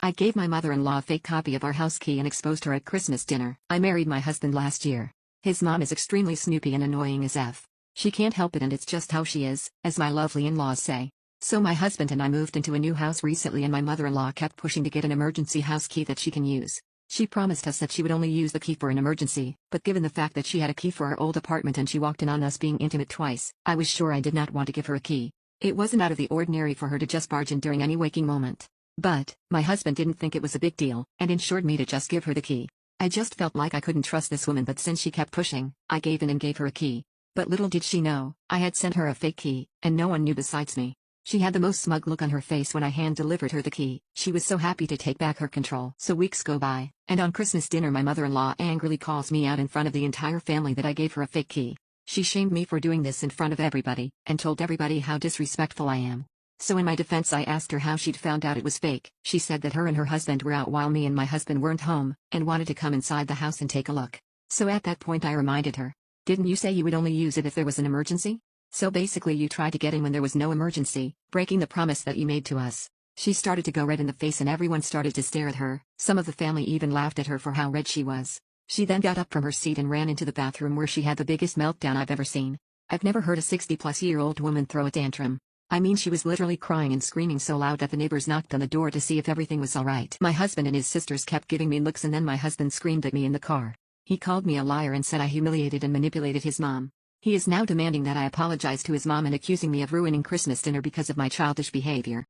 I gave my mother-in-law a fake copy of our house key and exposed her at Christmas dinner. I married my husband last year. His mom is extremely snoopy and annoying as F. She can't help it and it's just how she is, as my lovely in-laws say. So my husband and I moved into a new house recently and my mother-in-law kept pushing to get an emergency house key that she can use. She promised us that she would only use the key for an emergency, but given the fact that she had a key for our old apartment and she walked in on us being intimate twice, I was sure I did not want to give her a key. It wasn't out of the ordinary for her to just barge in during any waking moment. But, my husband didn't think it was a big deal, and ensured me to just give her the key. I just felt like I couldn't trust this woman, but since she kept pushing, I gave in and gave her a key. But little did she know, I had sent her a fake key, and no one knew besides me. She had the most smug look on her face when I hand-delivered her the key. She was so happy to take back her control. So weeks go by, and on Christmas dinner my mother-in-law angrily calls me out in front of the entire family that I gave her a fake key. She shamed me for doing this in front of everybody, and told everybody how disrespectful I am. So in my defense I asked her how she'd found out it was fake. She said that her and her husband were out while me and my husband weren't home, and wanted to come inside the house and take a look. So at that point I reminded her, "Didn't you say you would only use it if there was an emergency? So basically you tried to get in when there was no emergency, breaking the promise that you made to us." She started to go red in the face and everyone started to stare at her. Some of the family even laughed at her for how red she was. She then got up from her seat and ran into the bathroom where she had the biggest meltdown I've ever seen. I've never heard a 60-plus-year-old woman throw a tantrum. I mean, she was literally crying and screaming so loud that the neighbors knocked on the door to see if everything was alright. My husband and his sisters kept giving me looks and then my husband screamed at me in the car. He called me a liar and said I humiliated and manipulated his mom. He is now demanding that I apologize to his mom and accusing me of ruining Christmas dinner because of my childish behavior.